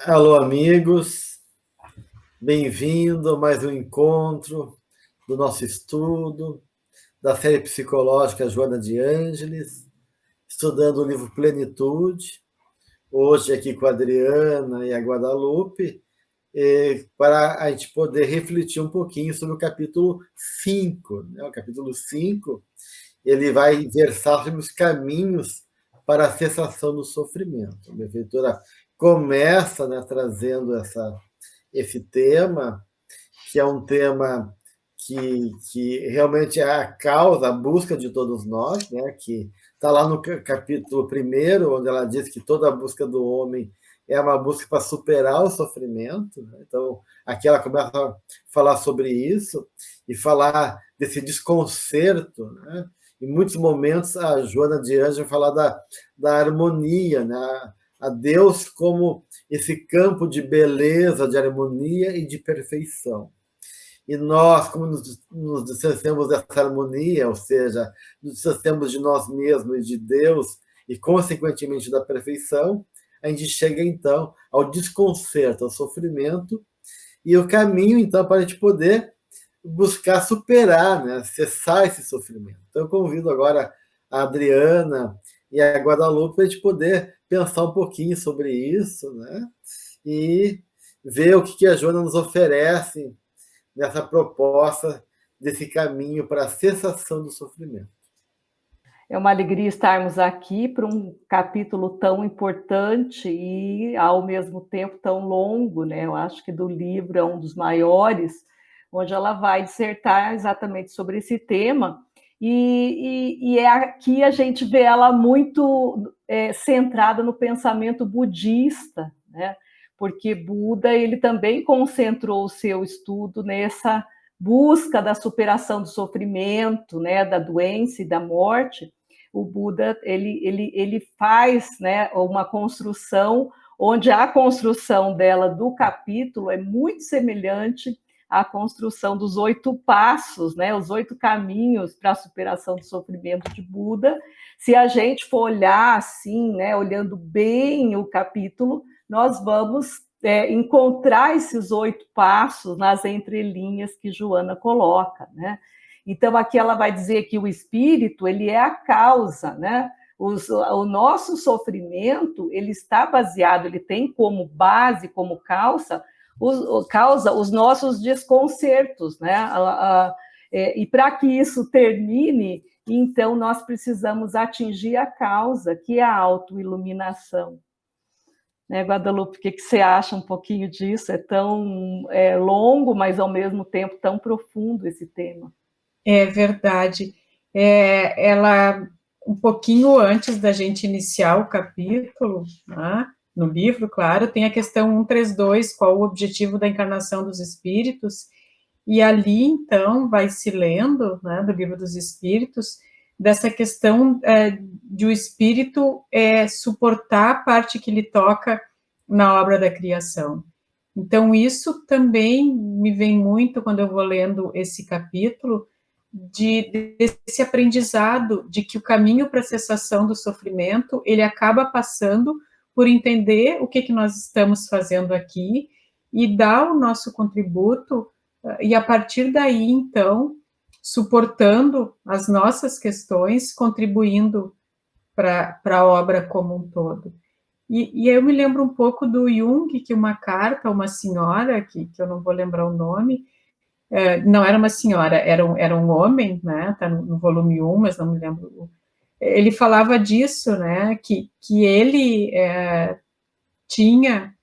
Alô, amigos, bem-vindo a mais um encontro do nosso estudo da série psicológica Joana de Ângeles, estudando o livro Plenitude, hoje aqui com a Adriana e a Guadalupe, para a gente poder refletir um pouquinho sobre o capítulo 5. Né? O capítulo 5 ele vai versar sobre os caminhos para a cessação do sofrimento. A benfeitora começa, né, trazendo esse tema, que é um tema que realmente é a causa, a busca de todos nós, né? Que está lá no capítulo 1, onde ela diz que toda a busca do homem é uma busca para superar o sofrimento. Né? Então, aqui ela começa a falar sobre isso e falar desse desconcerto. Né? Em muitos momentos, a Joana de Anjos vai falar da harmonia, né? A Deus como esse campo de beleza, de harmonia e de perfeição. E nós, como nos distanciamos dessa harmonia, ou seja, nos distanciamos de nós mesmos e de Deus, e consequentemente da perfeição, a gente chega então ao desconcerto, ao sofrimento, e o caminho então para a gente poder buscar superar, né, cessar esse sofrimento. Então eu convido agora a Adriana e a Guadalupe para a gente poder pensar um pouquinho sobre isso, né, e ver o que a Joana nos oferece nessa proposta desse caminho para a cessação do sofrimento. É uma alegria estarmos aqui para um capítulo tão importante e, ao mesmo tempo, tão longo, né? Eu acho que do livro é um dos maiores, onde ela vai dissertar exatamente sobre esse tema. E é aqui a gente vê ela muito centrada no pensamento budista, né? Porque Buda ele também concentrou o seu estudo nessa busca da superação do sofrimento, né, da doença e da morte. O Buda ele faz, né, uma construção onde a construção dela do capítulo é muito semelhante à construção dos 8 passos, né, os 8 caminhos para a superação do sofrimento de Buda. Se a gente for olhar assim, né, olhando bem o capítulo, nós vamos encontrar esses 8 passos nas entrelinhas que Joana coloca, né? Então, aqui ela vai dizer que o espírito, ele é a causa, né? O nosso sofrimento, ele está baseado, ele tem como base, como causa os nossos desconcertos, né? E para que isso termine, então, nós precisamos atingir a causa, que é a autoiluminação. Né, Guadalupe, o que você acha um pouquinho disso? É tão longo, mas ao mesmo tempo tão profundo esse tema. É verdade. Ela, um pouquinho antes da gente iniciar o capítulo, né, no livro, claro, tem a questão 132, qual o objetivo da encarnação dos espíritos, e ali, então, vai se lendo, né, do livro dos espíritos, dessa questão de o espírito suportar a parte que lhe toca na obra da criação. Então, isso também me vem muito quando eu vou lendo esse capítulo, desse aprendizado de que o caminho para a cessação do sofrimento, ele acaba passando por entender o que nós estamos fazendo aqui e dar o nosso contributo, e a partir daí, então, suportando as nossas questões, contribuindo para a obra como um todo. E eu me lembro um pouco do Jung, que uma carta, uma senhora, que eu não vou lembrar o nome, não era uma senhora, era um homem, né, está no volume 1, mas não me lembro, ele falava disso, né, que ele tinha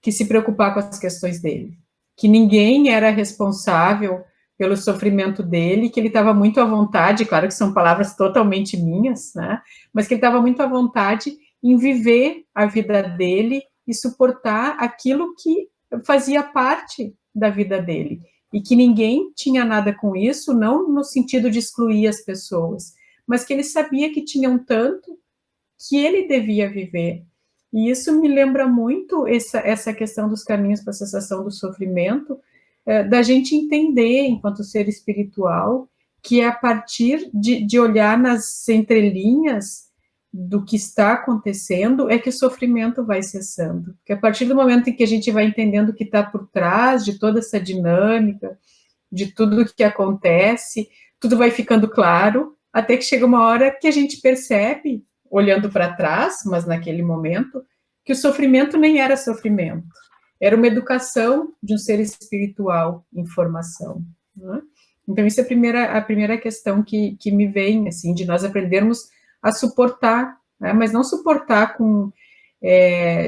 que se preocupar com as questões dele, que ninguém era responsável pelo sofrimento dele, que ele estava muito à vontade, claro que são palavras totalmente minhas, né, mas que ele estava muito à vontade em viver a vida dele e suportar aquilo que fazia parte da vida dele, e que ninguém tinha nada com isso, não no sentido de excluir as pessoas, mas que ele sabia que tinha um tanto que ele devia viver. E isso me lembra muito essa questão dos caminhos para a cessação do sofrimento, da gente entender, enquanto ser espiritual, que é a partir de olhar nas entrelinhas do que está acontecendo é que o sofrimento vai cessando. Porque a partir do momento em que a gente vai entendendo o que está por trás de toda essa dinâmica, de tudo o que acontece, tudo vai ficando claro, até que chega uma hora que a gente percebe, olhando para trás, mas naquele momento, que o sofrimento nem era sofrimento. Era uma educação de um ser espiritual em formação. Né? Então, isso é a primeira questão que me vem, assim, de nós aprendermos a suportar, né? Mas não suportar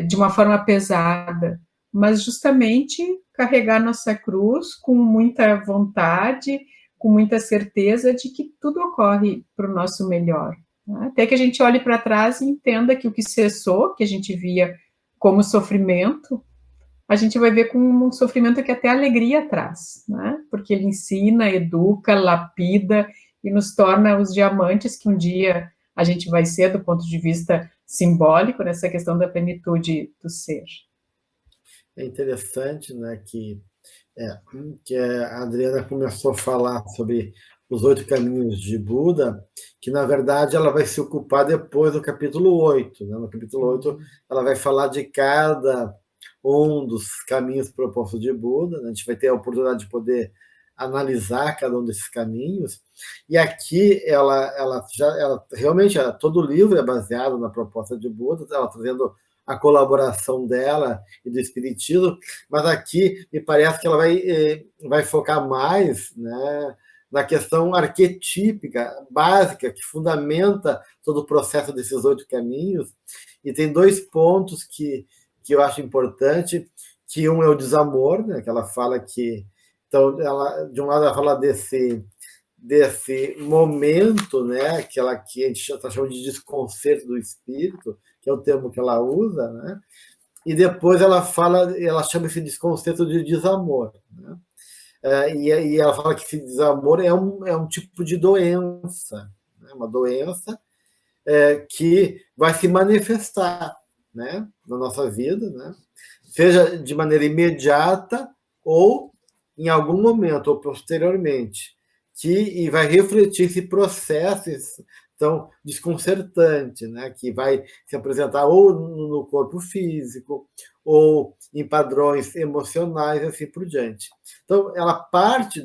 de uma forma pesada, mas justamente carregar nossa cruz com muita vontade, com muita certeza de que tudo ocorre para o nosso melhor. Né? Até que a gente olhe para trás e entenda que o que cessou, que a gente via como sofrimento, a gente vai ver com um sofrimento que até alegria traz, né? Porque ele ensina, educa, lapida e nos torna os diamantes que um dia a gente vai ser do ponto de vista simbólico, nessa questão da plenitude do ser. É interessante, né, que a Adriana começou a falar sobre os 8 caminhos de Buda, que, na verdade, ela vai se ocupar depois do capítulo 8. Né? No capítulo 8, ela vai falar de cada um dos caminhos propostos de Buda. Né? A gente vai ter a oportunidade de poder analisar cada um desses caminhos. E aqui, realmente, todo o livro é baseado na proposta de Buda, ela trazendo a colaboração dela e do Espiritismo, mas aqui me parece que ela vai focar mais, né, na questão arquetípica, básica, que fundamenta todo o processo desses 8 caminhos, e tem 2 pontos que eu acho importante, que um é o desamor, né, que ela fala que... Então, de um lado, ela fala desse momento, né, que a gente está chamando de desconcerto do espírito, que é o termo que ela usa, né? E depois ela chama esse desconcerto de desamor, né? E ela fala que esse desamor é um tipo de doença, né? Uma doença que vai se manifestar, né, na nossa vida, né? Seja de maneira imediata ou em algum momento ou posteriormente, e vai refletir esse processo tão desconcertante, né, que vai se apresentar ou no corpo físico ou em padrões emocionais, assim por diante. Então, ela parte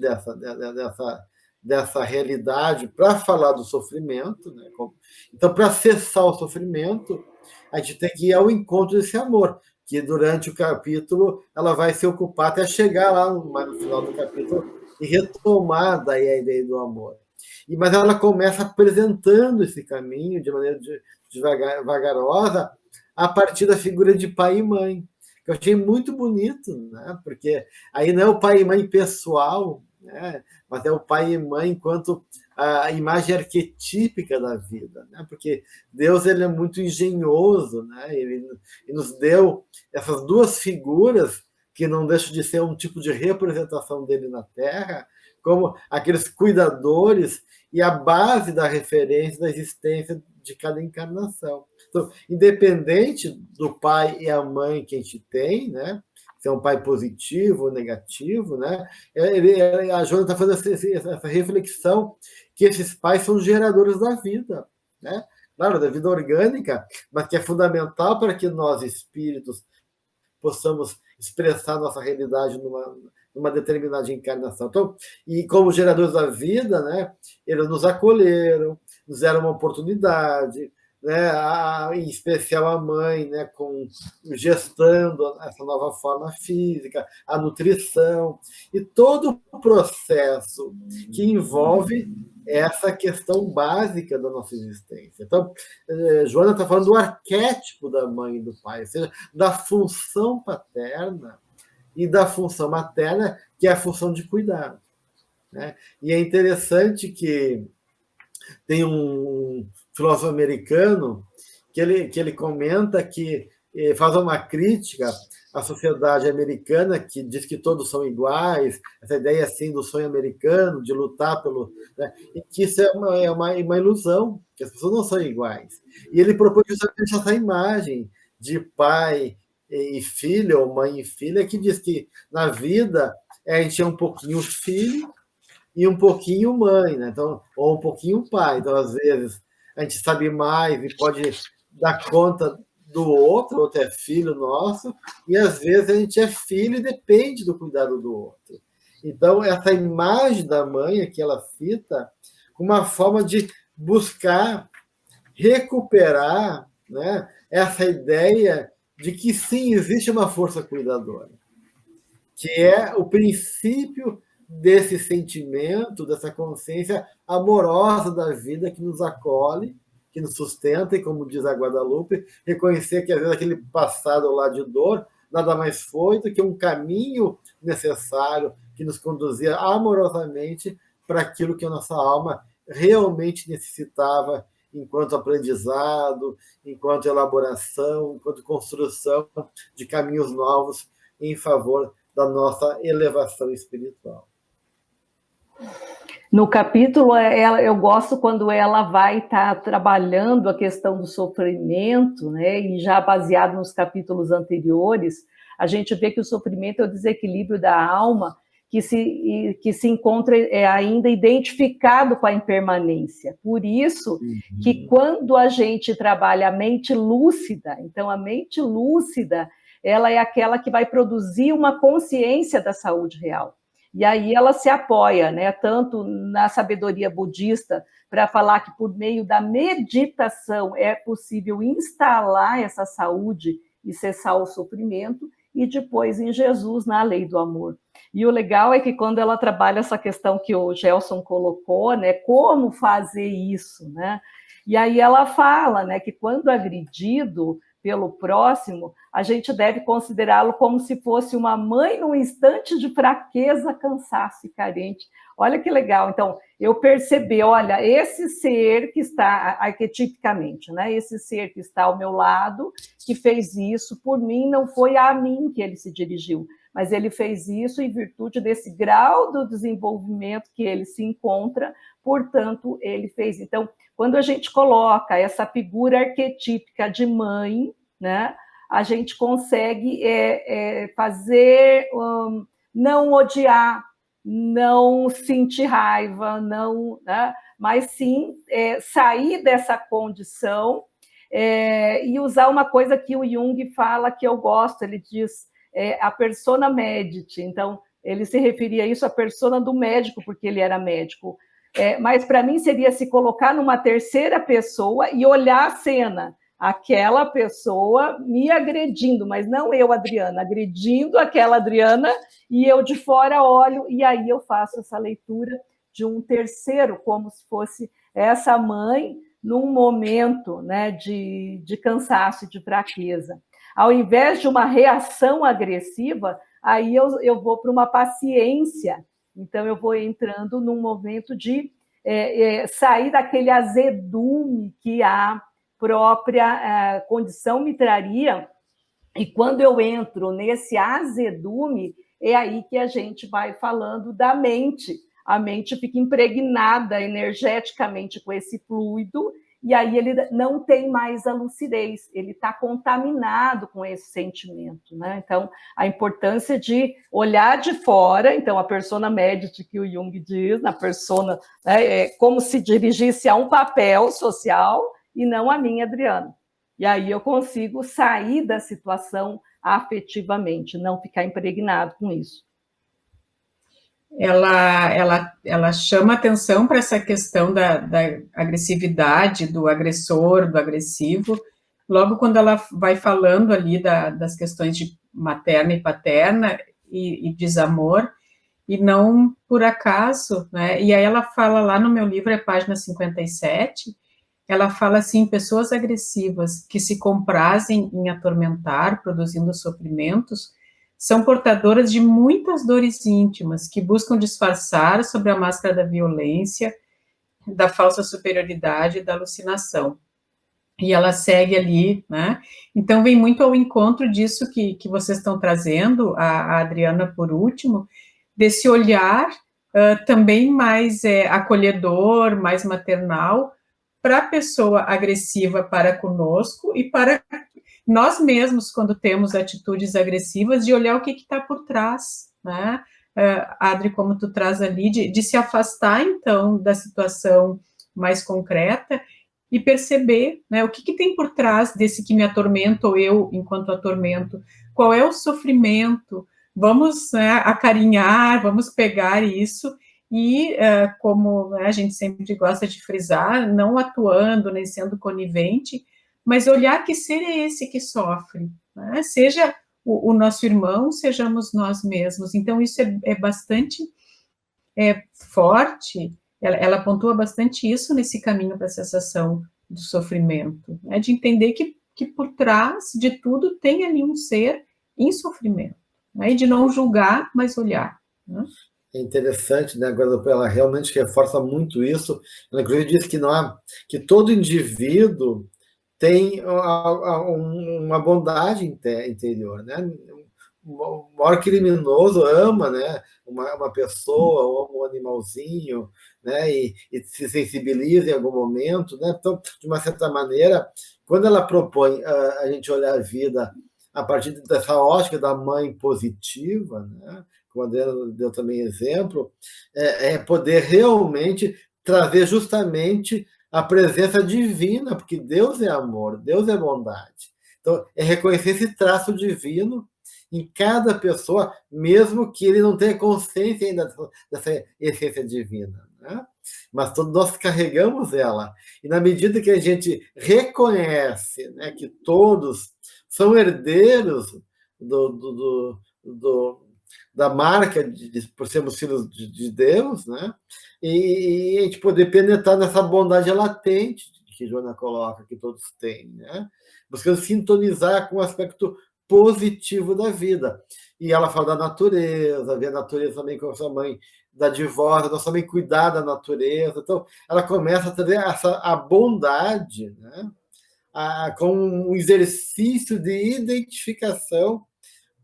dessa realidade para falar do sofrimento, né? Então, para cessar o sofrimento, a gente tem que ir ao encontro desse amor, que durante o capítulo ela vai se ocupar até chegar lá no final do capítulo e retomar daí a ideia do amor. Mas ela começa apresentando esse caminho de maneira vagarosa a partir da figura de pai e mãe, que eu achei muito bonito, né? Porque aí não é o pai e mãe pessoal, né? Mas é o pai e mãe enquanto a imagem arquetípica da vida, né? Porque Deus ele é muito engenhoso, né? Ele nos deu essas 2 figuras que não deixam de ser um tipo de representação dele na Terra, como aqueles cuidadores e a base da referência da existência de cada encarnação. Então, independente do pai e a mãe que a gente tem, né? Se é um pai positivo ou negativo, né? A Joana está fazendo essa reflexão que esses pais são geradores da vida, né? Claro, da vida orgânica, mas que é fundamental para que nós, espíritos, possamos expressar nossa realidade numa determinada encarnação. Então, e como geradores da vida, né, eles nos acolheram, nos deram uma oportunidade, né, em especial a mãe, né, gestando essa nova forma física, a nutrição, e todo o processo que envolve essa questão básica da nossa existência. Então, Joana está falando do arquétipo da mãe e do pai, ou seja, da função paterna e da função materna, que é a função de cuidado, né? E é interessante que tem um filósofo americano que ele comenta que faz uma crítica à sociedade americana, que diz que todos são iguais, essa ideia assim do sonho americano, de lutar pelo... Né, e que isso é uma ilusão, que as pessoas não são iguais. E ele propõe justamente essa imagem de pai e filho, ou mãe e filha, que diz que na vida a gente é um pouquinho filho e um pouquinho mãe, né? Então, ou um pouquinho pai. Então, às vezes, a gente sabe mais e pode dar conta do outro, o outro é filho nosso, e às vezes a gente é filho e depende do cuidado do outro. Então, essa imagem da mãe, aqui ela cita, uma forma de buscar recuperar, né, essa ideia de que sim, existe uma força cuidadora, que é o princípio desse sentimento, dessa consciência amorosa da vida que nos acolhe, que nos sustenta, e como diz a Guadalupe, reconhecer que às vezes aquele passado lá de dor nada mais foi do que um caminho necessário que nos conduzia amorosamente para aquilo que a nossa alma realmente necessitava enquanto aprendizado, enquanto elaboração, enquanto construção de caminhos novos em favor da nossa elevação espiritual. No capítulo, eu gosto quando ela vai estar trabalhando a questão do sofrimento, né? E já baseado nos capítulos anteriores, a gente vê que o sofrimento é o desequilíbrio da alma que se encontra ainda identificado com a impermanência. Por isso que quando a gente trabalha a mente lúcida, então a mente lúcida, ela é aquela que vai produzir uma consciência da saúde real. E aí ela se apoia, né, tanto na sabedoria budista, para falar que por meio da meditação é possível instalar essa saúde e cessar o sofrimento, e depois em Jesus, na lei do amor. E o legal é que quando ela trabalha essa questão que o Gelson colocou, né, como fazer isso, né? E aí ela fala, né, que quando agredido pelo próximo, a gente deve considerá-lo como se fosse uma mãe num instante de fraqueza, cansaço e carente. Olha que legal. Então, eu percebi, olha, esse ser que está, arquetipicamente, né, esse ser que está ao meu lado, que fez isso, por mim, não foi a mim que ele se dirigiu, mas ele fez isso em virtude desse grau do desenvolvimento que ele se encontra, portanto, ele fez. Então, quando a gente coloca essa figura arquetípica de mãe, né, a gente consegue fazer, não odiar, não sentir raiva, não, né, mas sim sair dessa condição e usar uma coisa que o Jung fala que eu gosto, ele diz a persona medit, então ele se referia a isso, a persona do médico, porque ele era médico, mas para mim seria se colocar numa terceira pessoa e olhar a cena, aquela pessoa me agredindo, mas não eu, Adriana, agredindo aquela Adriana, e eu de fora olho, e aí eu faço essa leitura de um terceiro, como se fosse essa mãe num momento, né, de cansaço e de fraqueza. Ao invés de uma reação agressiva, aí eu vou para uma paciência, então eu vou entrando num momento de sair daquele azedume que a própria condição me traria, e quando eu entro nesse azedume, é aí que a gente vai falando da mente. A mente fica impregnada energeticamente com esse fluido, e aí ele não tem mais a lucidez, ele está contaminado com esse sentimento, né? Então, a importância de olhar de fora, então a persona medit que o Jung diz, na persona, né, é como se dirigisse a um papel social e não a mim, Adriana. E aí eu consigo sair da situação afetivamente, não ficar impregnado com isso. Ela chama atenção para essa questão da agressividade, do agressor, do agressivo, logo quando ela vai falando ali das questões de materna e paterna e desamor, e não por acaso, né? E aí ela fala lá no meu livro, página 57, ela fala assim, pessoas agressivas que se comprazem em atormentar, produzindo sofrimentos, são portadoras de muitas dores íntimas que buscam disfarçar sob a máscara da violência, da falsa superioridade e da alucinação. E ela segue ali, né? Então, vem muito ao encontro disso que vocês estão trazendo, a Adriana por último, desse olhar também mais acolhedor, mais maternal, para a pessoa agressiva para conosco e para nós mesmos, quando temos atitudes agressivas, de olhar o que está por trás, né? Adri, como tu traz ali, de se afastar, então, da situação mais concreta e perceber, né, o que tem por trás desse que me atormenta, ou eu enquanto atormento, qual é o sofrimento, vamos, né, acarinhar, vamos pegar isso e, como, né, a gente sempre gosta de frisar, não atuando, nem sendo conivente, mas olhar que ser é esse que sofre, né? Seja o nosso irmão, sejamos nós mesmos. Então, isso é bastante forte, ela pontua bastante isso nesse caminho para a cessação do sofrimento, né? De entender que por trás de tudo tem ali um ser em sofrimento, né? E de não julgar, mas olhar, né? É interessante, né? Agora ela realmente reforça muito isso. Ela inclusive diz que todo indivíduo tem uma bondade interior, né? O maior criminoso ama, né, uma pessoa, ou um animalzinho, né, e se sensibiliza em algum momento, né? Então, de uma certa maneira, quando ela propõe a gente olhar a vida a partir dessa ótica da mãe positiva, né, como a Adriana deu também exemplo, é poder realmente trazer justamente a presença divina, porque Deus é amor, Deus é bondade. Então, é reconhecer esse traço divino em cada pessoa, mesmo que ele não tenha consciência ainda dessa essência divina, né? Mas todos nós carregamos ela. E na medida que a gente reconhece, né, que todos são herdeiros da marca por sermos filhos de Deus, né? E a gente poder penetrar nessa bondade latente que Joana coloca, que todos têm, né? Buscando sintonizar com o aspecto positivo da vida. E ela fala da natureza, vê a natureza também como sua mãe dadivosa, nós também cuidar da natureza. Então, ela começa a trazer a bondade, né? Com um exercício de identificação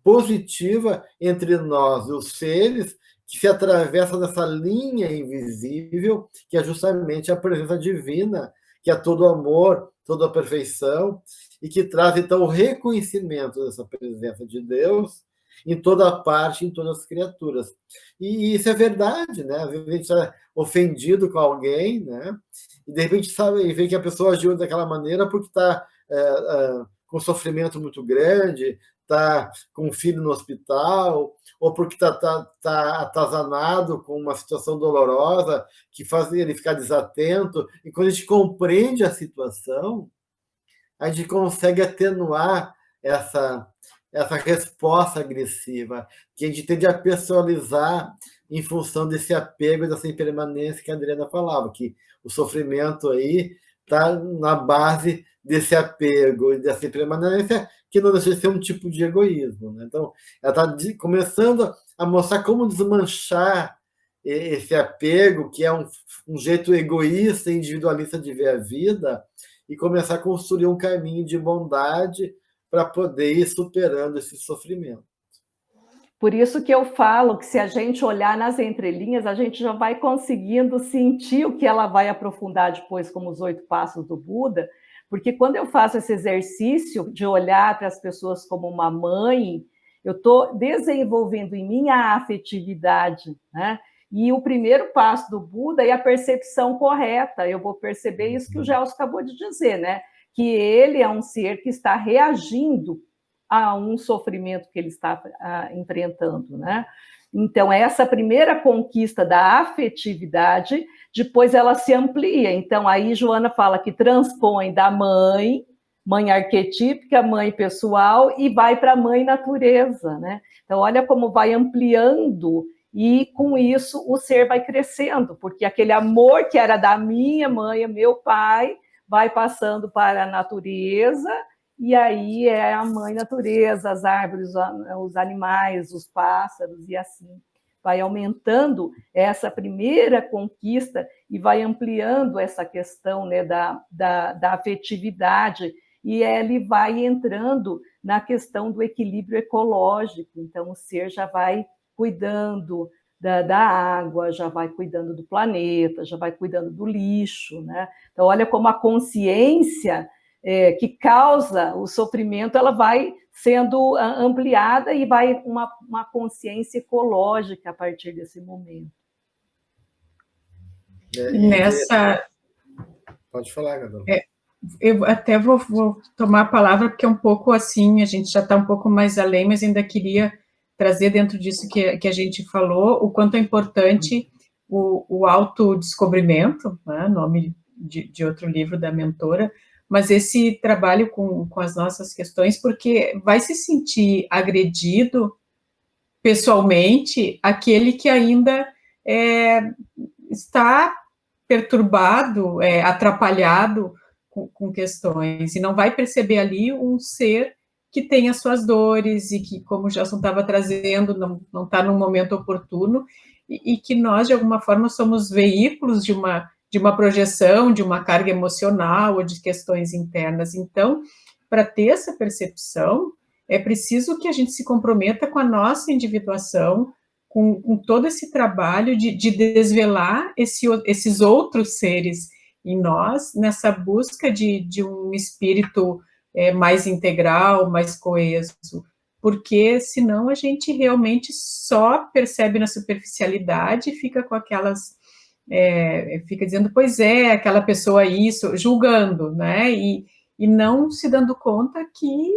positiva entre nós e os seres, que se atravessa dessa linha invisível, que é justamente a presença divina, que é todo amor, toda a perfeição, e que traz, então, o reconhecimento dessa presença de Deus em toda parte, em todas as criaturas. E isso é verdade, né? Às vezes a gente está ofendido com alguém, né? E de repente sabe, e vê que a pessoa agiu daquela maneira porque está com sofrimento muito grande, está com um filho no hospital, ou porque está atazanado com uma situação dolorosa que faz ele ficar desatento. E quando a gente compreende a situação, a gente consegue atenuar essa resposta agressiva, que a gente tende a personalizar em função desse apego, dessa impermanência que a Adriana falava, que o sofrimento aí está na base desse apego e dessa impermanência, que não deixa de ser um tipo de egoísmo, né? Então, ela está começando a mostrar como desmanchar esse apego, que é um jeito egoísta e individualista de ver a vida, e começar a construir um caminho de bondade para poder ir superando esse sofrimento. Por isso que eu falo que se a gente olhar nas entrelinhas, a gente já vai conseguindo sentir o que ela vai aprofundar depois, como os 8 passos do Buda, porque quando eu faço esse exercício de olhar para as pessoas como uma mãe, eu estou desenvolvendo em mim a afetividade, né? E o primeiro passo do Buda é a percepção correta. Eu vou perceber isso que o Gelson acabou de dizer, né? Que ele é um ser que está reagindo a um sofrimento que ele está enfrentando, né? Então, essa primeira conquista da afetividade, depois ela se amplia. Então, aí Joana fala que transpõe da mãe arquetípica, mãe pessoal, e vai para a mãe natureza, né? Então, olha como vai ampliando, e com isso o ser vai crescendo, porque aquele amor que era da minha mãe, meu pai, vai passando para a natureza, e aí é a mãe natureza, as árvores, os animais, os pássaros, e assim vai aumentando essa primeira conquista e vai ampliando essa questão, né, da afetividade, e ele vai entrando na questão do equilíbrio ecológico. Então o ser já vai cuidando da água, já vai cuidando do planeta, já vai cuidando do lixo, né? Então olha como a consciência que causa o sofrimento, ela vai sendo ampliada e vai uma consciência ecológica a partir desse momento. Pode falar, Gadão. Eu até vou tomar a palavra, porque é um pouco assim, a gente já está um pouco mais além, mas ainda queria trazer dentro disso que a gente falou, o quanto é importante o autodescobrimento, né, nome de outro livro da mentora, mas esse trabalho com as nossas questões, porque vai se sentir agredido pessoalmente aquele que ainda está perturbado, atrapalhado com questões, e não vai perceber ali um ser que tem as suas dores e que, como o Gelson estava trazendo, não está no momento oportuno, e que nós, de alguma forma, somos veículos de uma projeção, de uma carga emocional ou de questões internas. Então, para ter essa percepção, é preciso que a gente se comprometa com a nossa individuação, com todo esse trabalho de desvelar esses outros seres em nós, nessa busca de um espírito mais integral, mais coeso, porque senão a gente realmente só percebe na superficialidade e fica com aquelas, fica dizendo, pois é, aquela pessoa isso, julgando, né, e não se dando conta que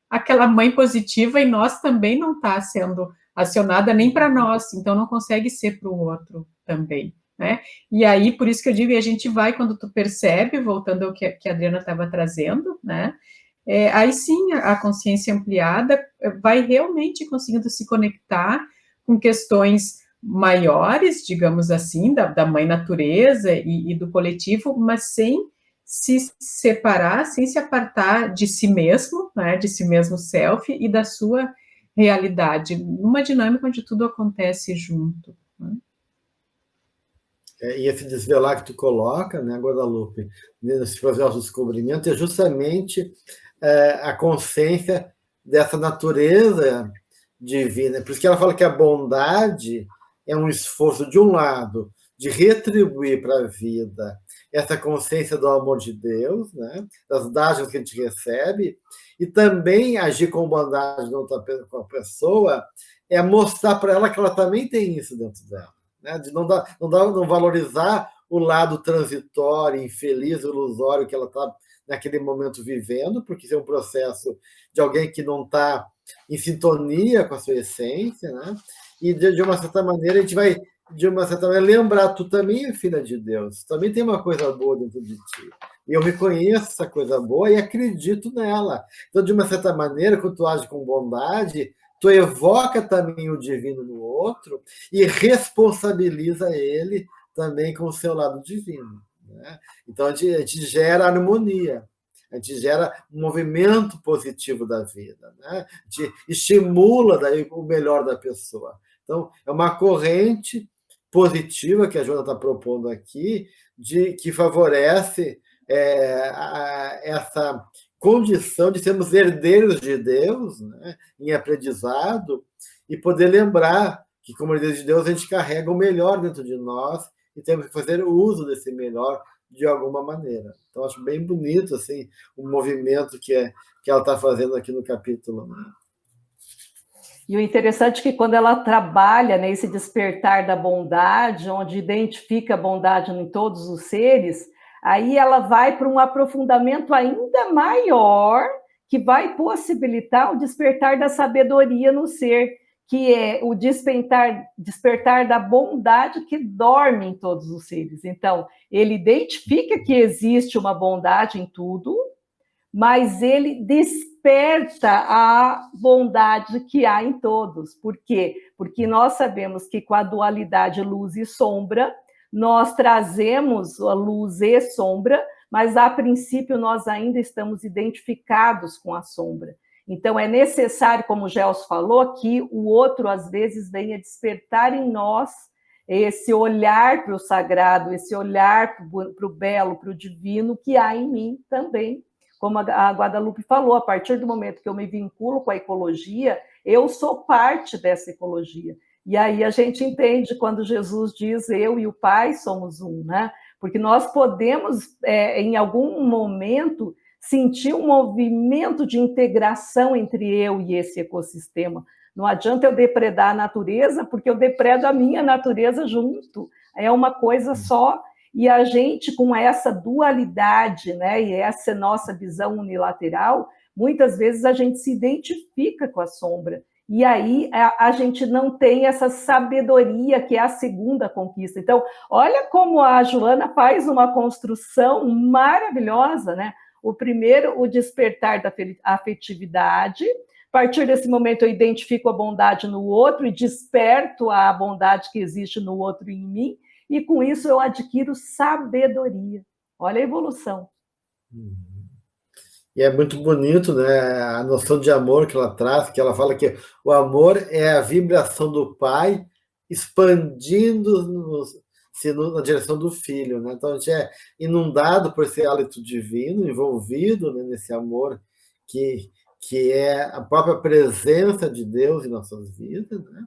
aquela mãe positiva em nós também não está sendo acionada nem para nós, então não consegue ser para o outro também, né? E aí, por isso que eu digo, e a gente vai, quando tu percebe, voltando ao que a Adriana estava trazendo, né? Aí sim, a consciência ampliada vai realmente conseguindo se conectar com questões maiores, digamos assim, da mãe natureza e do coletivo, mas sem se separar, sem se apartar de si mesmo, né, de si mesmo self e da sua realidade, numa dinâmica onde tudo acontece junto. Né? E esse desvelar que tu coloca, né, Guadalupe, nesse processo de descobrimento, é justamente a consciência dessa natureza divina. Por isso que ela fala que a bondade é um esforço, de um lado, de retribuir para a vida essa consciência do amor de Deus, né, das dádivas que a gente recebe, e também agir com bondade com a pessoa é mostrar para ela que ela também tem isso dentro dela, né, de não valorizar o lado transitório, infeliz, ilusório que ela está naquele momento vivendo, porque isso é um processo de alguém que não está em sintonia com a sua essência, né? E de uma certa maneira a gente vai, de uma certa maneira, lembrar, tu também é filha de Deus, tu também tem uma coisa boa dentro de ti. E eu reconheço essa coisa boa e acredito nela. Então, de uma certa maneira, quando tu age com bondade, tu evoca também o divino no outro e responsabiliza ele também com o seu lado divino. Né? Então, a gente gera harmonia, a gente gera um movimento positivo da vida, né? A gente estimula daí o melhor da pessoa. Então, é uma corrente positiva que a Joana está propondo aqui, que favorece essa condição de sermos herdeiros de Deus, né, em aprendizado, e poder lembrar que, como herdeiros de Deus, a gente carrega o melhor dentro de nós e temos que fazer uso desse melhor de alguma maneira. Então, acho bem bonito assim, o movimento que ela está fazendo aqui no capítulo. Né? E o interessante é que quando ela trabalha nesse despertar da bondade, onde identifica a bondade em todos os seres, aí ela vai para um aprofundamento ainda maior, que vai possibilitar o despertar da sabedoria no ser, que é o despertar da bondade que dorme em todos os seres. Então, ele identifica que existe uma bondade em tudo, mas ele desperta a bondade que há em todos. Por quê? Porque nós sabemos que com a dualidade luz e sombra, nós trazemos a luz e sombra, mas a princípio nós ainda estamos identificados com a sombra. Então é necessário, como o Gelson falou, que o outro às vezes venha despertar em nós esse olhar para o sagrado, esse olhar para o belo, para o divino que há em mim também. Como a Guadalupe falou, a partir do momento que eu me vinculo com a ecologia, eu sou parte dessa ecologia. E aí a gente entende quando Jesus diz, eu e o Pai somos um, né? Porque nós podemos, em algum momento, sentir um movimento de integração entre eu e esse ecossistema. Não adianta eu depredar a natureza, porque eu depredo a minha natureza junto. É uma coisa só. E a gente, com essa dualidade, né, e essa nossa visão unilateral, muitas vezes a gente se identifica com a sombra. E aí a gente não tem essa sabedoria, que é a segunda conquista. Então, olha como a Joana faz uma construção maravilhosa, né? O primeiro, o despertar da afetividade. A partir desse momento, eu identifico a bondade no outro e desperto a bondade que existe no outro em mim. E com isso eu adquiro sabedoria. Olha a evolução. E é muito bonito, né, a noção de amor que ela traz, que ela fala que o amor é a vibração do pai expandindo-se na direção do filho, né? Então a gente é inundado por esse hálito divino, envolvido, né, nesse amor que é a própria presença de Deus em nossas vidas, né?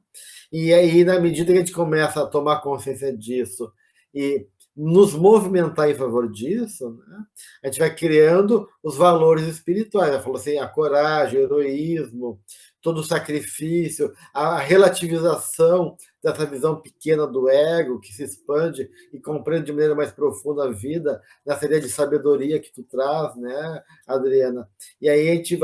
E aí, na medida que a gente começa a tomar consciência disso e nos movimentar em favor disso, né, a gente vai criando os valores espirituais. Ela falou assim, a coragem, o heroísmo, todo o sacrifício, a relativização dessa visão pequena do ego, que se expande e compreende de maneira mais profunda a vida, nessa ideia de sabedoria que tu traz, né, Adriana? E aí a gente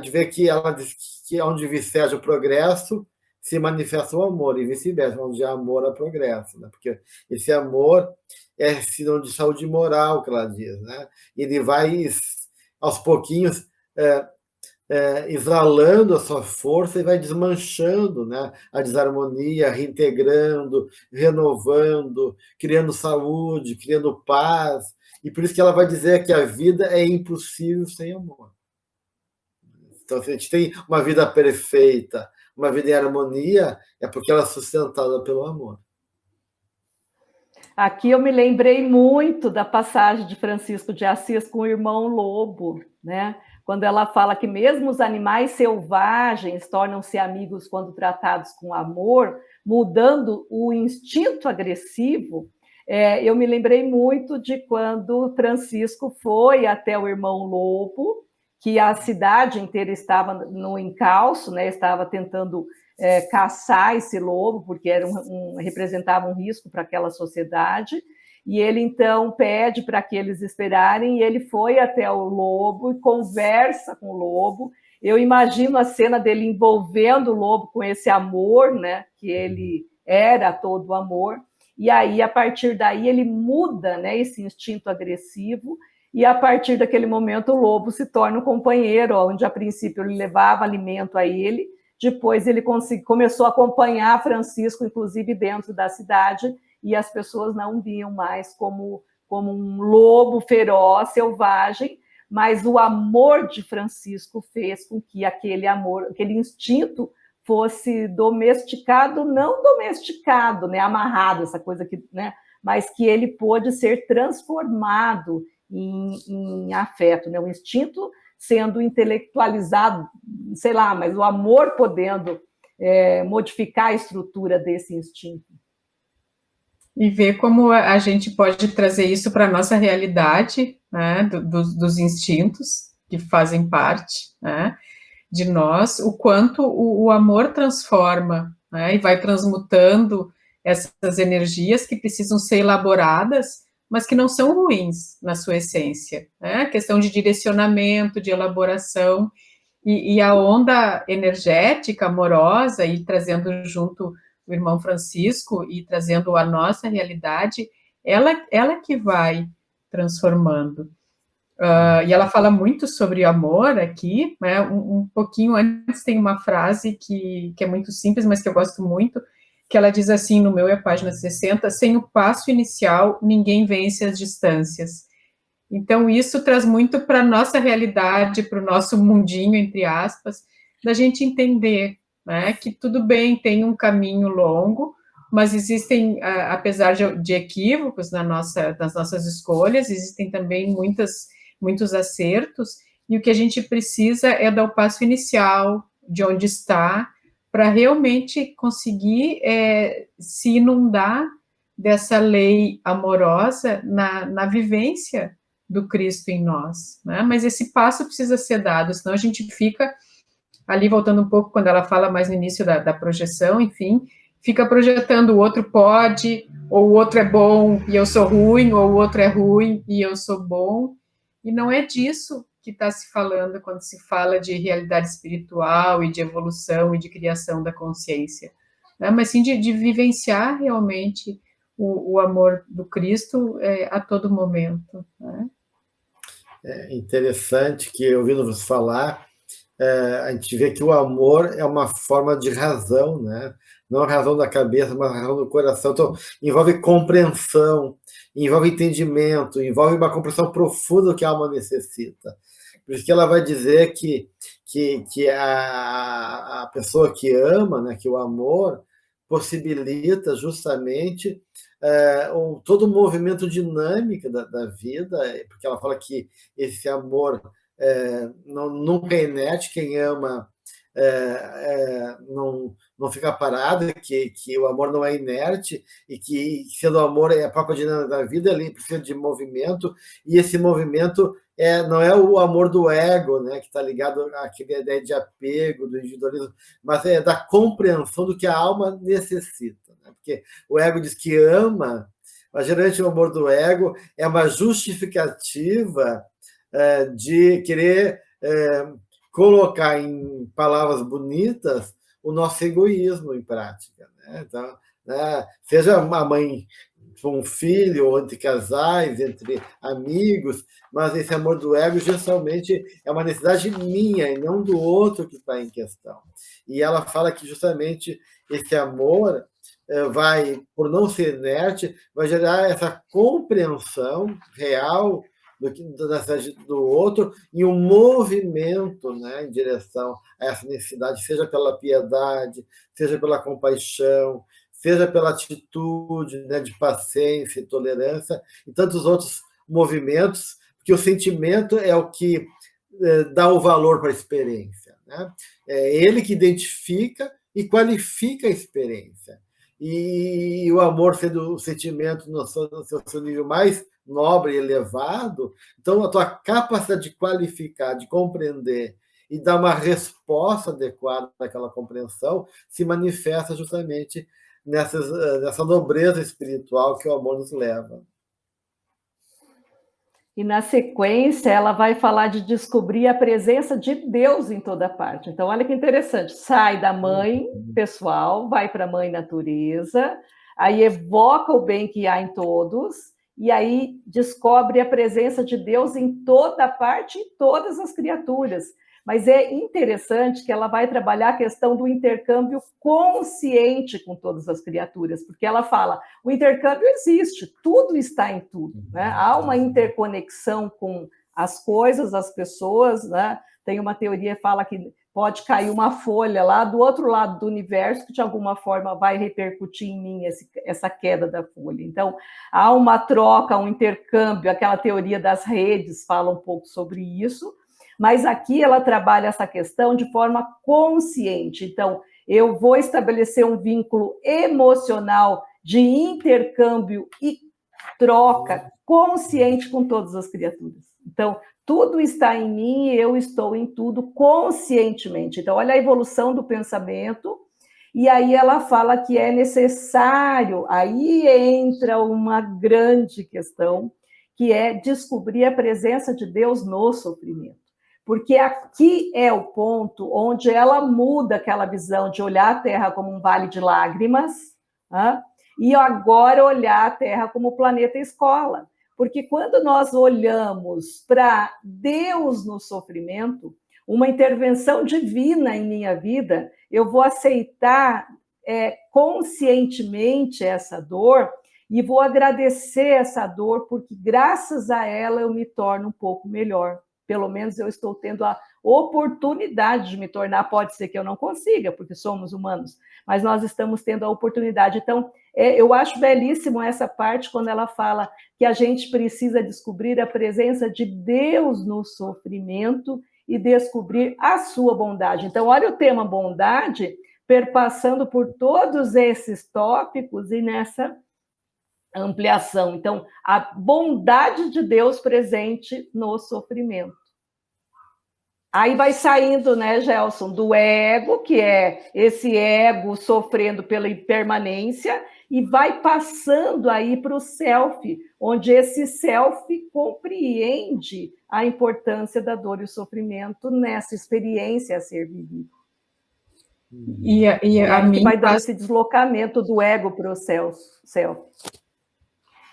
vê que ela diz que onde viceja o progresso, se manifesta o amor, e vice-versa, onde há amor há progresso, né? Porque esse amor é sinônimo de saúde moral, que ela diz, né? Ele vai, aos pouquinhos, exalando a sua força e vai desmanchando, né, a desarmonia, reintegrando, renovando, criando saúde, criando paz, e por isso que ela vai dizer que a vida é impossível sem amor. Então, se a gente tem uma vida perfeita, uma vida em harmonia, é porque ela é sustentada pelo amor. Aqui eu me lembrei muito da passagem de Francisco de Assis com o irmão Lobo, né? Quando ela fala que mesmo os animais selvagens tornam-se amigos quando tratados com amor, mudando o instinto agressivo. Eu me lembrei muito de quando Francisco foi até o irmão Lobo, que a cidade inteira estava no encalço, né? Estava tentando caçar esse lobo, porque representava um risco para aquela sociedade, e ele então pede para que eles esperarem, e ele foi até o lobo e conversa com o lobo. Eu imagino a cena dele envolvendo o lobo com esse amor, né, que ele era todo amor, e aí, a partir daí, ele muda, né, esse instinto agressivo, e a partir daquele momento o lobo se torna um companheiro, onde a princípio ele levava alimento a ele, depois ele começou a acompanhar Francisco, inclusive dentro da cidade, e as pessoas não viam mais como um lobo feroz, selvagem, mas o amor de Francisco fez com que aquele amor, aquele instinto fosse domesticado, não domesticado, né, amarrado, essa coisa que, né, mas que ele pôde ser transformado em afeto, né, o instinto sendo intelectualizado, sei lá, mas o amor podendo modificar a estrutura desse instinto. E ver como a gente pode trazer isso para a nossa realidade, né, dos instintos que fazem parte, né, de nós, o quanto o amor transforma, né, e vai transmutando essas energias que precisam ser elaboradas, mas que não são ruins na sua essência, né, a questão de direcionamento, de elaboração, e a onda energética, amorosa, e trazendo junto o irmão Francisco e trazendo a nossa realidade, ela que vai transformando. E ela fala muito sobre amor aqui, né? Um pouquinho antes tem uma frase que é muito simples, mas que eu gosto muito, que ela diz assim, no meu é página 60, sem o passo inicial, ninguém vence as distâncias. Então, isso traz muito para a nossa realidade, para o nosso mundinho, entre aspas, da gente entender, né, que tudo bem, tem um caminho longo, mas existem, apesar de equívocos nas nossas escolhas, existem também muitos acertos, e o que a gente precisa é dar o passo inicial, de onde está, para realmente conseguir se inundar dessa lei amorosa na vivência do Cristo em nós, né? Mas esse passo precisa ser dado, senão a gente fica ali, voltando um pouco, quando ela fala mais no início da projeção, enfim, fica projetando o outro pode, ou o outro é bom e eu sou ruim, ou o outro é ruim e eu sou bom. E não é disso que está se falando quando se fala de realidade espiritual e de evolução e de criação da consciência, né? Mas sim de vivenciar realmente o amor do Cristo a todo momento, né? É interessante que, ouvindo você falar, a gente vê que o amor é uma forma de razão, né? Não a razão da cabeça, mas a razão do coração. Então, envolve compreensão, envolve entendimento, envolve uma compreensão profunda do que a alma necessita. Por isso que ela vai dizer que a pessoa que ama, né, que o amor possibilita justamente todo o movimento dinâmico da vida, porque ela fala que esse amor nunca é inerte, quem ama não fica parado, que o amor não é inerte e que, sendo o amor a própria dinâmica da vida, ele precisa de movimento, e esse movimento não é o amor do ego, né, que está ligado àquela ideia de apego, do individualismo, mas é da compreensão do que a alma necessita, né? Porque o ego diz que ama, mas geralmente o amor do ego é uma justificativa de querer colocar em palavras bonitas o nosso egoísmo em prática, né? Então, né, seja uma mãe com um filho, ou entre casais, entre amigos, mas esse amor do ego, justamente, é uma necessidade minha e não do outro que está em questão. E ela fala que, justamente, esse amor vai, por não ser inerte, vai gerar essa compreensão real da necessidade do outro e um movimento, né, em direção a essa necessidade, seja pela piedade, seja pela compaixão, seja pela atitude, né, de paciência e tolerância, e tantos outros movimentos, porque o sentimento é o que dá o valor para a experiência, né? É ele que identifica e qualifica a experiência. E o amor sendo o sentimento no seu nível mais nobre e elevado, então a tua capacidade de qualificar, de compreender e dar uma resposta adequada àquela compreensão se manifesta justamente nessa nobreza espiritual que o amor nos leva. E na sequência, ela vai falar de descobrir a presença de Deus em toda parte. Então, olha que interessante. Sai da mãe pessoal, vai para a mãe natureza, aí evoca o bem que há em todos, e aí descobre a presença de Deus em toda parte, em todas as criaturas. Mas é interessante que ela vai trabalhar a questão do intercâmbio consciente com todas as criaturas, porque ela fala, o intercâmbio existe, tudo está em tudo, né? Há uma interconexão com as coisas, as pessoas, né? Tem uma teoria que fala que pode cair uma folha lá do outro lado do universo, que de alguma forma vai repercutir em mim essa queda da folha. Então, há uma troca, um intercâmbio, aquela teoria das redes fala um pouco sobre isso, mas aqui ela trabalha essa questão de forma consciente. Então, eu vou estabelecer um vínculo emocional de intercâmbio e troca consciente com todas as criaturas. Então, tudo está em mim e eu estou em tudo conscientemente. Então, olha a evolução do pensamento. E aí ela fala que é necessário, aí entra uma grande questão, que é descobrir a presença de Deus no sofrimento. Porque aqui é o ponto onde ela muda aquela visão de olhar a Terra como um vale de lágrimas, né? E agora olhar a Terra como planeta escola. Porque quando nós olhamos para Deus no sofrimento, uma intervenção divina em minha vida, eu vou aceitar conscientemente essa dor e vou agradecer essa dor, porque graças a ela eu me torno um pouco melhor. Pelo menos eu estou tendo a oportunidade de me tornar, pode ser que eu não consiga, porque somos humanos, mas nós estamos tendo a oportunidade. Então, eu acho belíssimo essa parte, quando ela fala que a gente precisa descobrir a presença de Deus no sofrimento e descobrir a sua bondade. Então, olha o tema bondade, perpassando por todos esses tópicos e nessa ampliação. Então, a bondade de Deus presente no sofrimento. Aí vai saindo, né, Gelson, do ego, que é esse ego sofrendo pela impermanência, e vai passando aí para o self, onde esse self compreende a importância da dor e o sofrimento nessa experiência a ser vivida. E a mim vai dando esse deslocamento do ego para o self.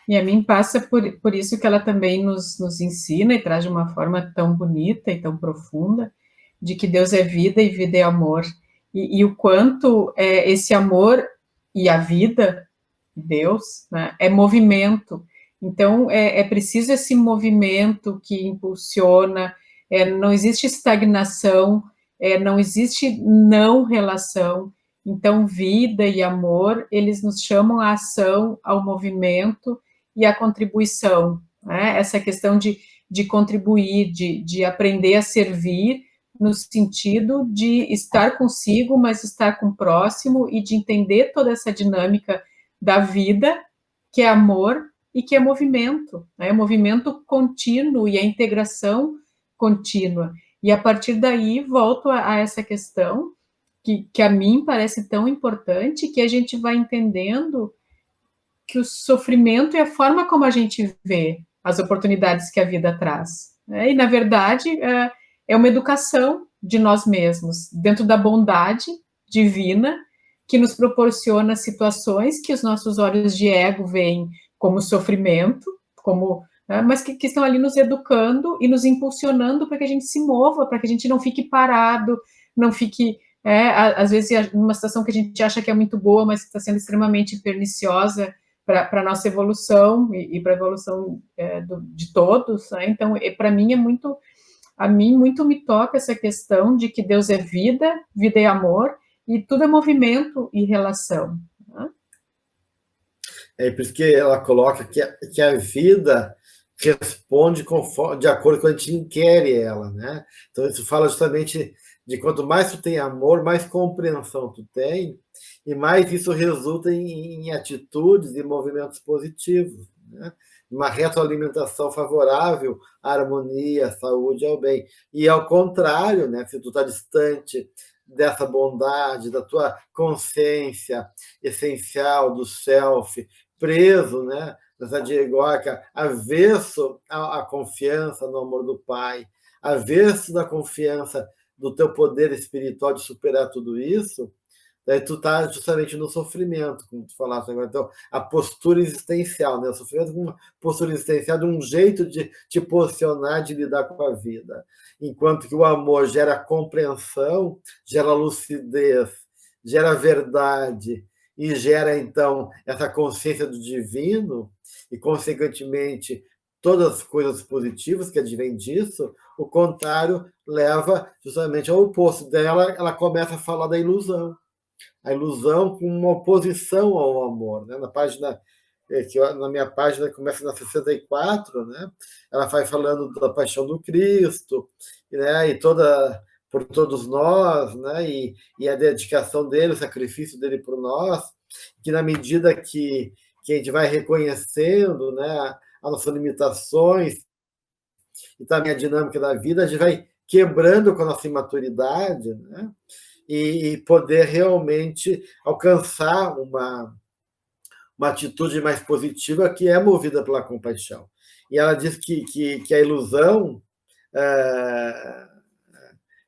E a mim passa por isso que ela também nos ensina e traz de uma forma tão bonita e tão profunda, de que Deus é vida e vida é amor. E o quanto esse amor e a vida, Deus, né, é movimento. Então, é preciso esse movimento que impulsiona, não existe estagnação, não existe não relação. Então, vida e amor, eles nos chamam à ação, ao movimento e à contribuição. Né? Essa questão de contribuir, de aprender a servir, no sentido de estar consigo, mas estar com o próximo e de entender toda essa dinâmica da vida, que é amor e que é movimento, né? Movimento contínuo e a integração contínua. E a partir daí, volto a essa questão que a mim parece tão importante, que a gente vai entendendo que o sofrimento é a forma como a gente vê as oportunidades que a vida traz. Né? E, na verdade, é uma educação de nós mesmos, dentro da bondade divina, que nos proporciona situações que os nossos olhos de ego veem como sofrimento, mas que estão ali nos educando e nos impulsionando para que a gente se mova, para que a gente não fique parado, não fique, às vezes, numa situação que a gente acha que é muito boa, mas que está sendo extremamente perniciosa para a nossa evolução e para a evolução de todos. Né? Então, para mim, muito me toca essa questão de que Deus é vida, vida é amor, e tudo é movimento e relação. Né? É por isso que ela coloca que a vida responde de acordo com a gente quer ela, né? Então, isso fala justamente de quanto mais tu tem amor, mais compreensão tu tem, e mais isso resulta em atitudes e movimentos positivos, né? Uma retroalimentação favorável à harmonia, à saúde e ao bem. E ao contrário, né? Se tu está distante dessa bondade, da tua consciência essencial, do self, preso, né? Nessa diegóica, avesso à confiança no amor do Pai, avesso da confiança do teu poder espiritual de superar tudo isso, daí tu tá justamente no sofrimento, como tu falaste agora. Então, a postura existencial, né? O sofrimento é uma postura existencial, de um jeito de te posicionar, de lidar com a vida. Enquanto que o amor gera compreensão, gera lucidez, gera verdade, e gera, então, essa consciência do divino, e, consequentemente, todas as coisas positivas que advêm disso. O contrário leva justamente ao oposto dela. Ela começa a falar da ilusão. A ilusão com uma oposição ao amor. Né? Na minha página, começa na 64, né? Ela vai falando da paixão do Cristo, né? E por todos nós, né? E a dedicação dele, o sacrifício dele por nós, que na medida que a gente vai reconhecendo, né, as nossas limitações e também a dinâmica da vida, a gente vai quebrando com a nossa imaturidade, né? E poder realmente alcançar uma atitude mais positiva, que é movida pela compaixão. E ela diz que a ilusão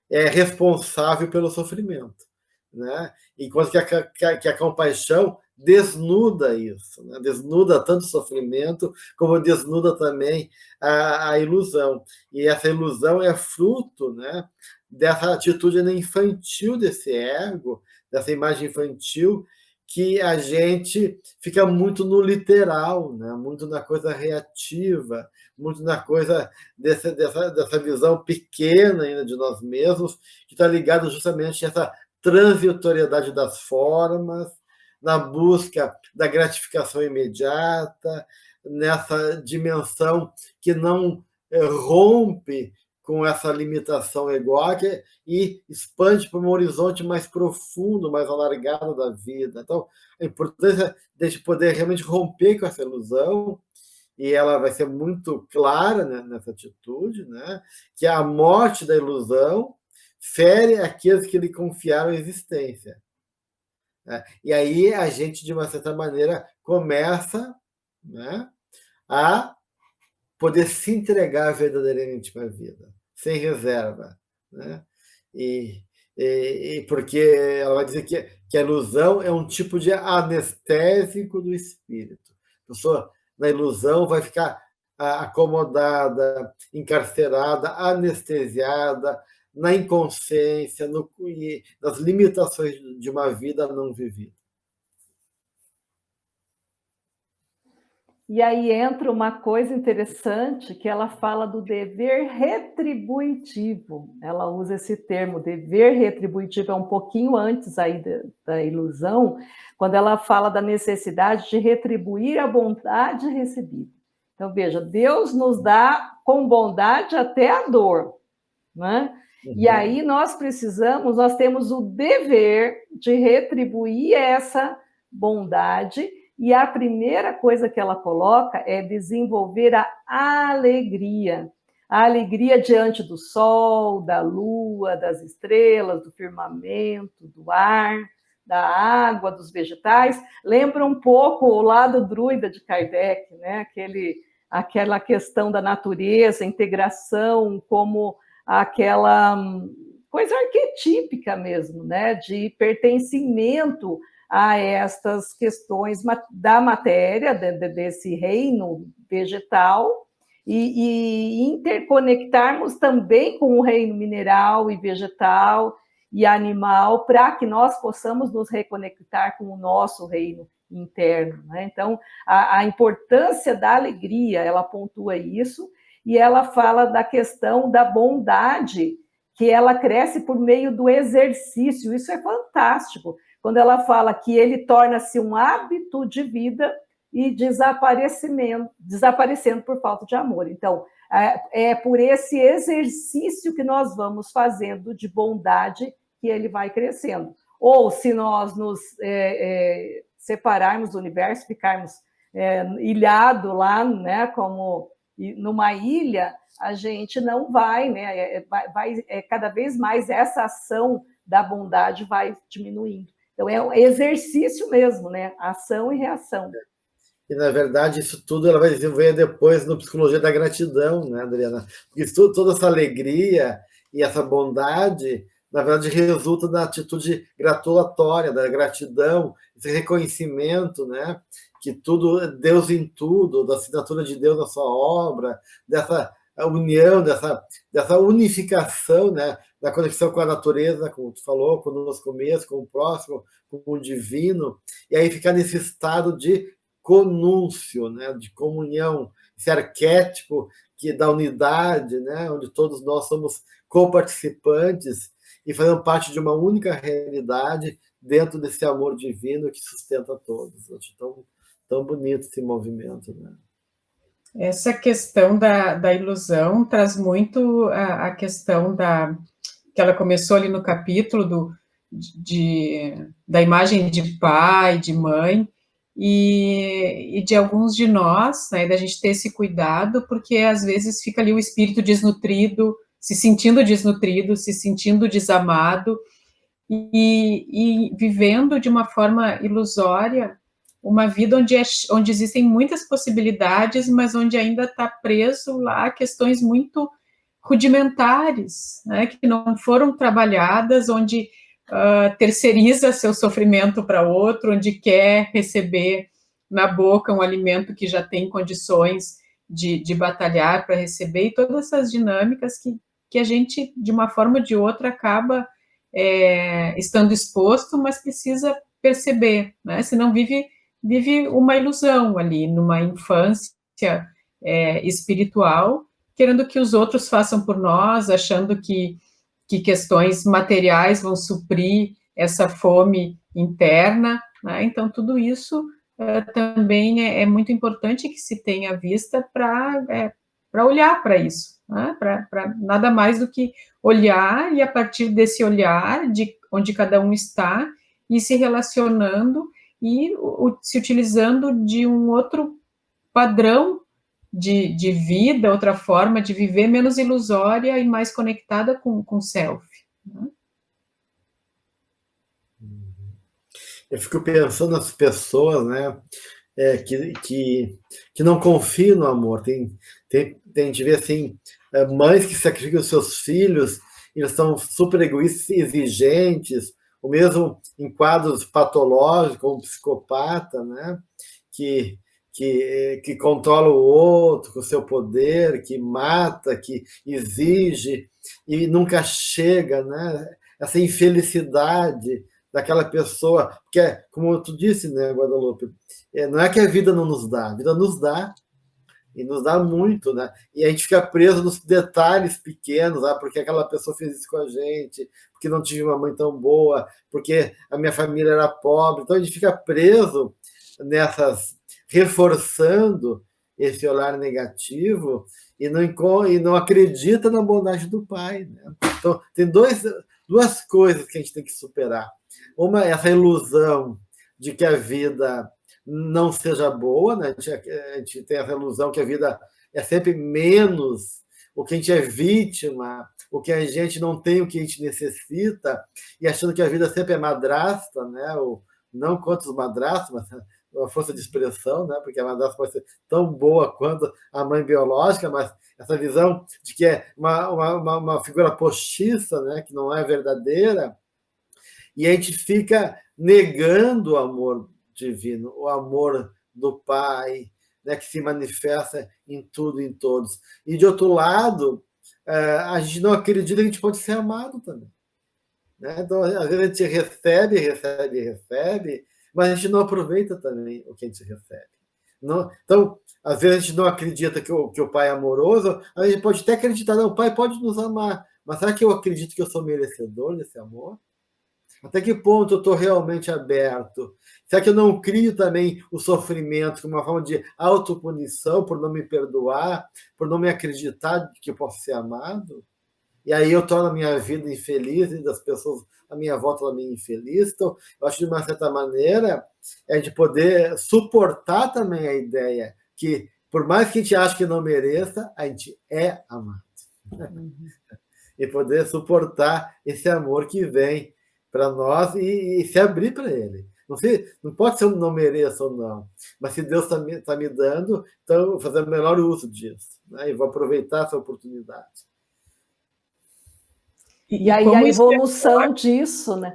é responsável pelo sofrimento, né? Enquanto que a compaixão desnuda isso, né? Desnuda tanto o sofrimento, como desnuda também a ilusão. E essa ilusão é fruto, né, dessa atitude infantil desse ego, dessa imagem infantil, que a gente fica muito no literal, né? Muito na coisa reativa, muito na coisa dessa visão pequena ainda de nós mesmos, que está ligado justamente a essa transitoriedade das formas, na busca da gratificação imediata, nessa dimensão que não rompe com essa limitação egóica e expande para um horizonte mais profundo, mais alargado da vida. Então, a importância de poder realmente romper com essa ilusão e ela vai ser muito clara, né, nessa atitude, né, que a morte da ilusão fere aqueles que lhe confiaram a existência. Né? E aí a gente, de uma certa maneira, começa, né, a poder se entregar verdadeiramente para a vida, sem reserva. Né? E porque ela vai dizer que a ilusão é um tipo de anestésico do espírito. A pessoa, na ilusão, vai ficar acomodada, encarcerada, anestesiada, na inconsciência, nas limitações de uma vida não vivida. E aí entra uma coisa interessante, que ela fala do dever retributivo. Ela usa esse termo, dever retributivo, é um pouquinho antes aí da ilusão, quando ela fala da necessidade de retribuir a bondade recebida. Então, veja, Deus nos dá com bondade até a dor, né? E aí nós temos o dever de retribuir essa bondade. E a primeira coisa que ela coloca é desenvolver a alegria diante do sol, da lua, das estrelas, do firmamento, do ar, da água, dos vegetais. Lembra um pouco o lado druida de Kardec, né? Aquela questão da natureza, integração, como aquela coisa arquetípica mesmo, né? De pertencimento a estas questões da matéria, desse reino vegetal, e interconectarmos também com o reino mineral e vegetal e animal, para que nós possamos nos reconectar com o nosso reino interno. Né? Então, a importância da alegria, ela pontua isso, e ela fala da questão da bondade, que ela cresce por meio do exercício. Isso é fantástico, quando ela fala que ele torna-se um hábito de vida e desaparecendo por falta de amor. Então, é por esse exercício que nós vamos fazendo de bondade que ele vai crescendo. Ou se nós nos separarmos do universo, ficarmos ilhado lá, né, como numa ilha, a gente não vai, né, cada vez mais essa ação da bondade vai diminuindo. Então, é um exercício mesmo, né? Ação e reação. E, na verdade, isso tudo ela vai desenvolver depois no Psicologia da Gratidão, né, Adriana? Porque toda essa alegria e essa bondade, na verdade, resulta da atitude gratulatória, da gratidão, esse reconhecimento, né? Que tudo, Deus em tudo, da assinatura de Deus na sua obra, dessa união, dessa unificação, né? Da conexão com a natureza, como tu falou, conosco mesmo, com o próximo, com o divino, e aí ficar nesse estado de conúncio, né? De comunhão, esse arquétipo da unidade, né? Onde todos nós somos coparticipantes e fazendo parte de uma única realidade dentro desse amor divino que sustenta todos. Eu acho tão bonito esse movimento, né? Essa questão da ilusão traz muito a questão que ela começou ali no capítulo da imagem de pai, de mãe, e de alguns de nós, né, da gente ter esse cuidado, porque às vezes fica ali o espírito desnutrido, se sentindo desamado, e vivendo de uma forma ilusória uma vida onde existem muitas possibilidades, mas onde ainda está preso lá questões muito rudimentares, né, que não foram trabalhadas, onde terceiriza seu sofrimento para outro, onde quer receber na boca um alimento que já tem condições de batalhar para receber, e todas essas dinâmicas que a gente, de uma forma ou de outra, acaba estando exposto, mas precisa perceber, né? Senão vive uma ilusão ali, numa infância espiritual, querendo que os outros façam por nós, achando que questões materiais vão suprir essa fome interna, né? Então, tudo isso também é muito importante que se tenha vista para olhar para isso, né? Para nada mais do que olhar, e a partir desse olhar, de onde cada um está, e se relacionando e se utilizando de um outro padrão de vida, outra forma de viver menos ilusória e mais conectada com o self. Né? Eu fico pensando nas pessoas, né, que não confiam no amor. A gente vê assim, mães que sacrificam seus filhos, eles são super egoístas e exigentes, ou mesmo em quadros patológicos, como psicopata, né, que, que controla o outro com o seu poder, que mata, que exige, e nunca chega, né, essa infelicidade daquela pessoa, porque, como tu disse, né, Guadalupe, não é que a vida não nos dá, a vida nos dá, e nos dá muito, né? E a gente fica preso nos detalhes pequenos, porque aquela pessoa fez isso com a gente, porque não tive uma mãe tão boa, porque a minha família era pobre, então a gente fica preso nessas, reforçando esse olhar negativo e não acredita na bondade do Pai, né? Então, tem duas coisas que a gente tem que superar. Uma é essa ilusão de que a vida não seja boa, né? A gente tem essa ilusão que a vida é sempre menos, o que a gente é vítima, o que a gente não tem o que a gente necessita, e achando que a vida sempre é madrasta, né? Ou, não contra os madrastos, mas uma força de expressão, né? Porque a madrasta pode ser tão boa quanto a mãe biológica, mas essa visão de que é uma figura postiça, né? Que não é verdadeira, e a gente fica negando o amor divino, o amor do Pai, né, que se manifesta em tudo e em todos. E, de outro lado, a gente não acredita que a gente pode ser amado também. Né? Então, às vezes a gente recebe, mas a gente não aproveita também o que a gente recebe. Não, então, às vezes a gente não acredita que o Pai é amoroso, a gente pode até acreditar, não, o Pai pode nos amar, mas será que eu acredito que eu sou merecedor desse amor? Até que ponto eu estou realmente aberto? Será que eu não crio também o sofrimento como uma forma de autopunição por não me perdoar, por não me acreditar que eu posso ser amado? E aí eu torno a minha vida infeliz e das pessoas à minha volta também infeliz. Então, eu acho que, de uma certa maneira, é de poder suportar também a ideia que, por mais que a gente ache que não mereça, a gente é amado. E poder suportar esse amor que vem para nós e se abrir para ele. Não pode ser um não mereço ou não, mas se Deus está me dando, então eu vou fazer o melhor uso disso, né? E vou aproveitar essa oportunidade. E aí a evolução disso, né?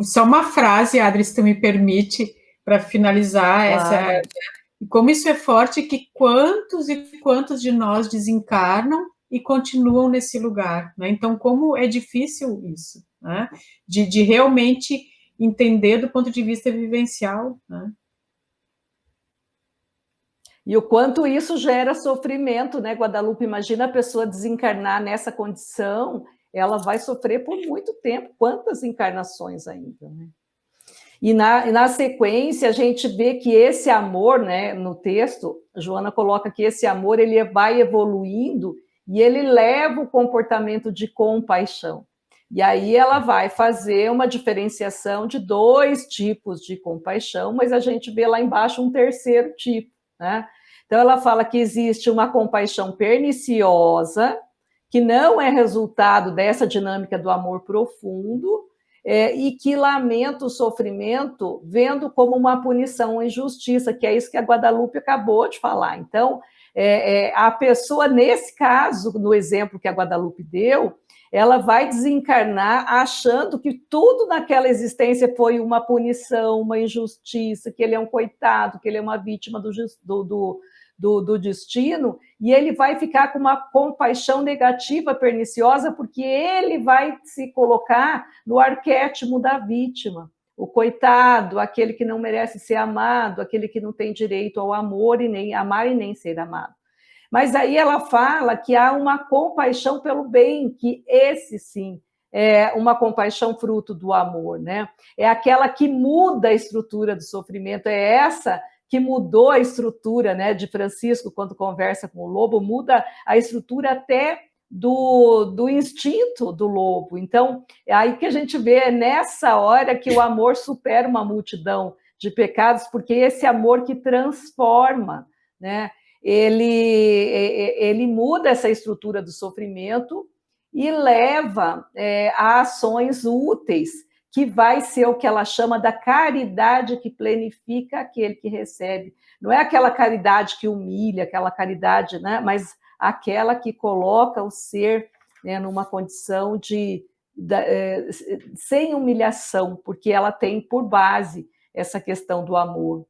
Só uma frase, Adri, se tu me permite, para finalizar essa. E como isso é forte, que quantos e quantos de nós desencarnam e continuam nesse lugar, né? Então, como é difícil isso, né? De realmente entender do ponto de vista vivencial, né? E o quanto isso gera sofrimento, né, Guadalupe? Imagina a pessoa desencarnar nessa condição, ela vai sofrer por muito tempo, quantas encarnações ainda, né? E na sequência, a gente vê que esse amor, né, no texto, a Joana coloca que esse amor ele vai evoluindo e ele leva o comportamento de compaixão. E aí ela vai fazer uma diferenciação de 2 tipos de compaixão, mas a gente vê lá embaixo um terceiro tipo, né? Então ela fala que existe uma compaixão perniciosa, que não é resultado dessa dinâmica do amor profundo, e que lamenta o sofrimento vendo como uma punição, uma injustiça, que é isso que a Guadalupe acabou de falar. Então, a pessoa, nesse caso, no exemplo que a Guadalupe deu, ela vai desencarnar achando que tudo naquela existência foi uma punição, uma injustiça, que ele é um coitado, que ele é uma vítima do destino, e ele vai ficar com uma compaixão negativa, perniciosa, porque ele vai se colocar no arquétipo da vítima, o coitado, aquele que não merece ser amado, aquele que não tem direito ao amor e nem amar e nem ser amado. Mas aí ela fala que há uma compaixão pelo bem, que esse sim é uma compaixão fruto do amor, né? É aquela que muda a estrutura do sofrimento, é essa que mudou a estrutura, né, de Francisco, quando conversa com o lobo, muda a estrutura até do instinto do lobo. Então, é aí que a gente vê, nessa hora, que o amor supera uma multidão de pecados, porque esse amor que transforma, né? Ele muda essa estrutura do sofrimento e leva a ações úteis, que vai ser o que ela chama da caridade que planifica aquele que recebe. Não é aquela caridade que humilha, aquela caridade, né? Mas aquela que coloca o ser, né, numa condição sem humilhação, porque ela tem por base essa questão do amor.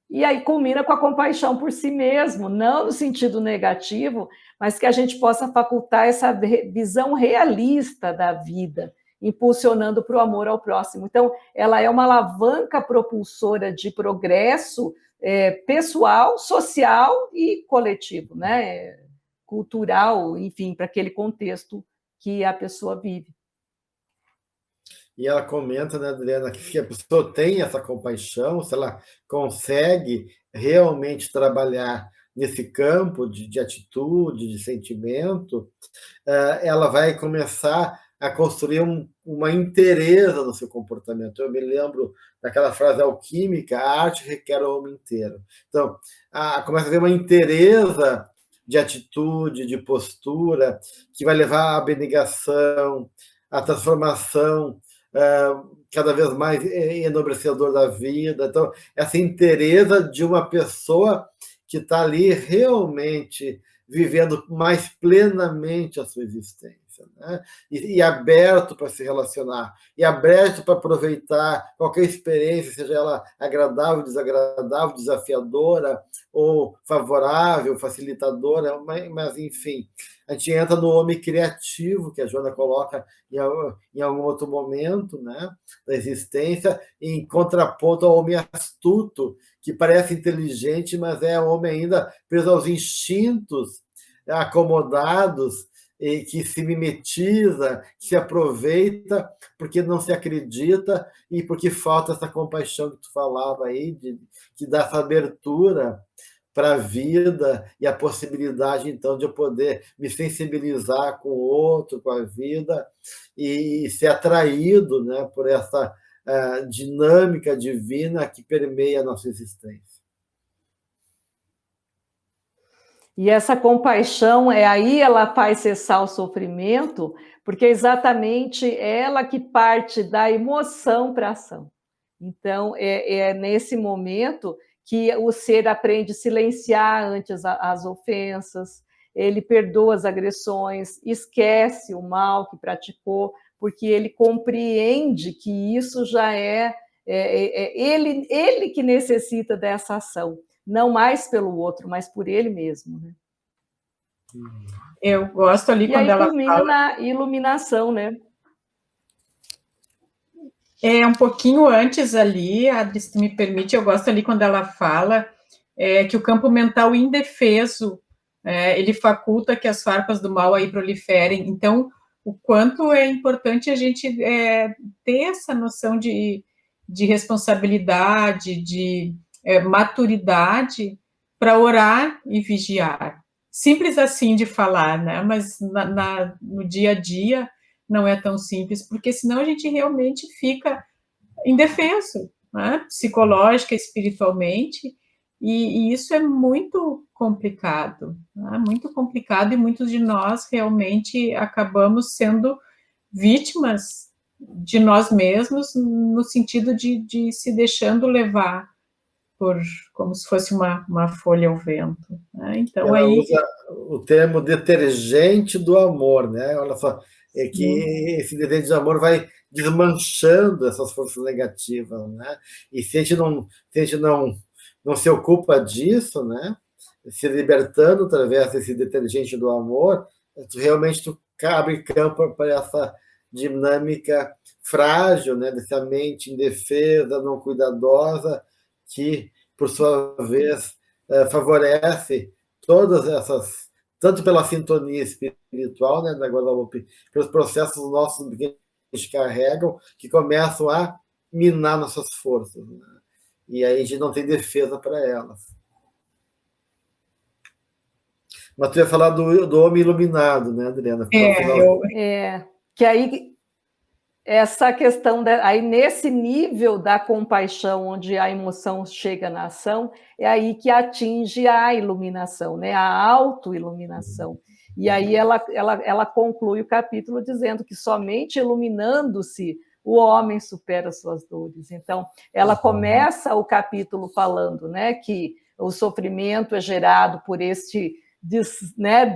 E aí culmina com a compaixão por si mesmo, não no sentido negativo, mas que a gente possa facultar essa visão realista da vida, impulsionando para o amor ao próximo. Então, ela é uma alavanca propulsora de progresso pessoal, social e coletivo, né? Cultural, enfim, para aquele contexto que a pessoa vive. E ela comenta, né, Adriana, que se a pessoa tem essa compaixão, se ela consegue realmente trabalhar nesse campo de atitude, de sentimento, ela vai começar a construir uma inteireza no seu comportamento. Eu me lembro daquela frase alquímica: a arte requer o homem inteiro. Então, começa a haver uma inteireza de atitude, de postura, que vai levar à abnegação, à transformação cada vez mais enobrecedor da vida. Então, essa inteireza de uma pessoa que está ali realmente vivendo mais plenamente a sua existência, né? E aberto para se relacionar, e aberto para aproveitar qualquer experiência, seja ela agradável, desagradável, desafiadora ou favorável, facilitadora, mas enfim, a gente entra no homem criativo, que a Joana coloca em algum outro momento, né, da existência, em contraponto ao homem astuto, que parece inteligente, mas é um homem ainda preso aos instintos, acomodados, e que se mimetiza, que se aproveita porque não se acredita e porque falta essa compaixão que tu falava aí, que dá essa abertura para a vida e a possibilidade, então, de eu poder me sensibilizar com o outro, com a vida, e ser atraído, né, por essa dinâmica divina que permeia a nossa existência. E essa compaixão, aí ela faz cessar o sofrimento, porque é exatamente ela que parte da emoção para a ação. Então, é nesse momento que o ser aprende a silenciar antes as ofensas, ele perdoa as agressões, esquece o mal que praticou, porque ele compreende que isso já é ele que necessita dessa ação, não mais pelo outro, mas por ele mesmo, né? Eu gosto ali quando ela fala... E aí culmina na iluminação, né? Um pouquinho antes ali, Adri, se tu me permite, eu gosto ali quando ela fala que o campo mental indefeso, ele faculta que as farpas do mal aí proliferem. Então, o quanto é importante a gente ter essa noção de responsabilidade, de maturidade para orar e vigiar. Simples assim de falar, né? Mas no dia a dia não é tão simples, porque senão a gente realmente fica indefeso, né? Psicológica, espiritualmente, e isso é muito complicado, né? Muito complicado, e muitos de nós realmente acabamos sendo vítimas de nós mesmos, no sentido de se deixando levar por como se fosse uma folha ao vento, né? Então ela aí usa o termo detergente do amor, né? Olha só, é que esse detergente do amor vai desmanchando essas forças negativas, né? E se a gente não se ocupa disso, né? Se libertando através desse detergente do amor, realmente tu abre campo para essa dinâmica frágil, né? Dessa mente indefesa, não cuidadosa, que, por sua vez, favorece todas essas, tanto pela sintonia espiritual, né, da Guadalupe, pelos processos nossos que a gente carregam, que começam a minar nossas forças, né? E aí a gente não tem defesa para elas. Mas tu ia falar do homem iluminado, né, Adriana? Que aí essa questão, aí nesse nível da compaixão, onde a emoção chega na ação, é aí que atinge a iluminação, né? A autoiluminação. E aí ela conclui o capítulo dizendo que somente iluminando-se o homem supera suas dores. Então, ela começa o capítulo falando, né, que o sofrimento é gerado por este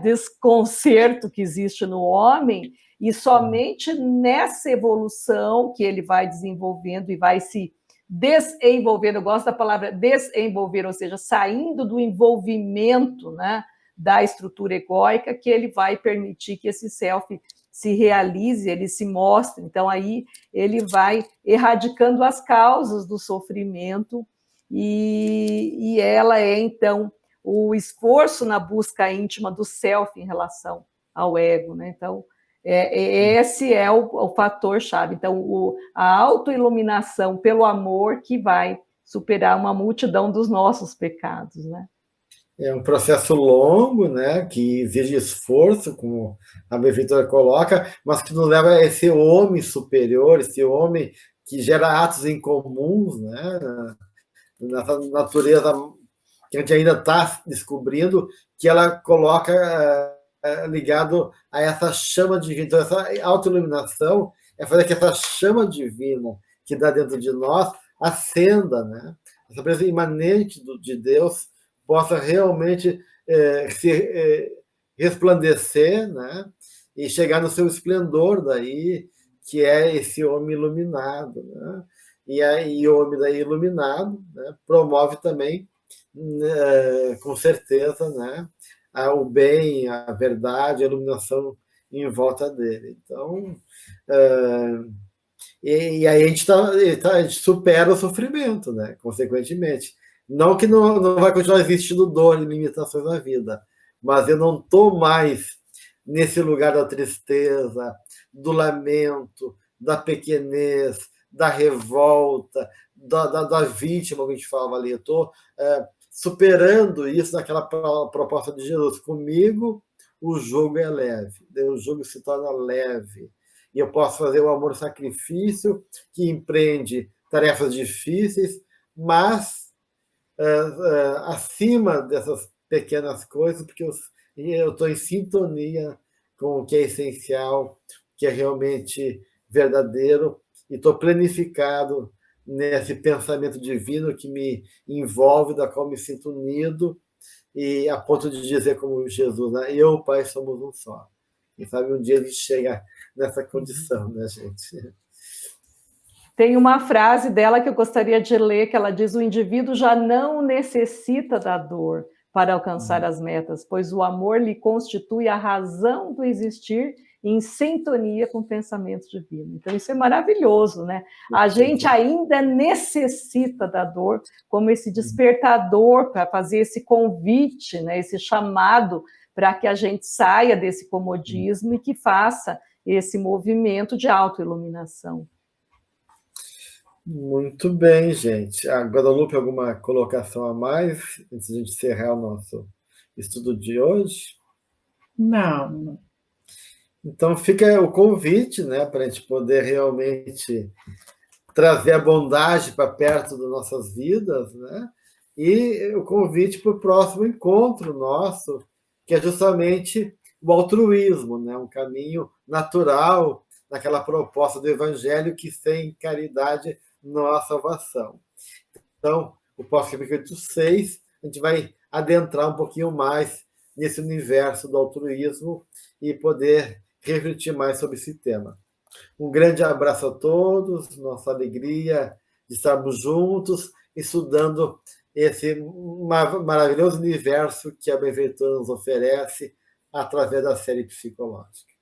desconcerto que existe no homem, e somente nessa evolução que ele vai desenvolvendo e vai se desenvolvendo, eu gosto da palavra desenvolver, ou seja, saindo do envolvimento, né, da estrutura egóica, que ele vai permitir que esse self se realize, ele se mostre. Então, aí ele vai erradicando as causas do sofrimento, e ela é, então, o esforço na busca íntima do self em relação ao ego, né? Então, esse é o fator-chave. Então, a autoiluminação pelo amor que vai superar uma multidão dos nossos pecados, né? É um processo longo, né, que exige esforço, como a benfeitora coloca, mas que nos leva a esse homem superior, esse homem que gera atos incomuns, né, nessa natureza que a gente ainda está descobrindo, que ela coloca ligado a essa chama divina. Então, essa autoiluminação é fazer que essa chama divina que dá dentro de nós acenda, né? Essa presença imanente de Deus possa realmente resplandecer, né? E chegar no seu esplendor daí, que é esse homem iluminado, né? E aí o homem daí iluminado, né, promove também, com certeza, né, o bem, a verdade, a iluminação em volta dele. Então, e aí a gente supera o sofrimento, né, consequentemente. Não que não vai continuar existindo dor e limitações na vida, mas eu não estou mais nesse lugar da tristeza, do lamento, da pequenez, da revolta, da vítima que a gente falava ali. Eu estou superando isso naquela proposta de Jesus. Comigo, o jugo é leve, o jugo se torna leve. E eu posso fazer o amor-sacrifício, que empreende tarefas difíceis, mas acima dessas pequenas coisas, porque eu estou em sintonia com o que é essencial, que é realmente verdadeiro, e estou planificado nesse pensamento divino que me envolve, da qual me sinto unido, e a ponto de dizer como Jesus, né? Eu e o Pai somos um só. Quem sabe um dia a gente chega nessa condição, né, gente? Tem uma frase dela que eu gostaria de ler, que ela diz: o indivíduo já não necessita da dor para alcançar as metas, pois o amor lhe constitui a razão do existir em sintonia com o pensamento divino. Então, isso é maravilhoso, né? A gente ainda necessita da dor como esse despertador para fazer esse convite, né? Esse chamado para que a gente saia desse comodismo e que faça esse movimento de autoiluminação. Muito bem, gente. A Guadalupe, alguma colocação a mais antes de a gente encerrar o nosso estudo de hoje? Não. Então fica o convite, né, para a gente poder realmente trazer a bondade para perto das nossas vidas, né? E o convite para o próximo encontro nosso, que é justamente o altruísmo, né? Um caminho natural naquela proposta do Evangelho que sem caridade não há salvação. Então, o próximo capítulo 6, a gente vai adentrar um pouquinho mais nesse universo do altruísmo e poder refletir mais sobre esse tema. Um grande abraço a todos, nossa alegria de estarmos juntos, estudando esse maravilhoso universo que a Benfeitora nos oferece através da série psicológica.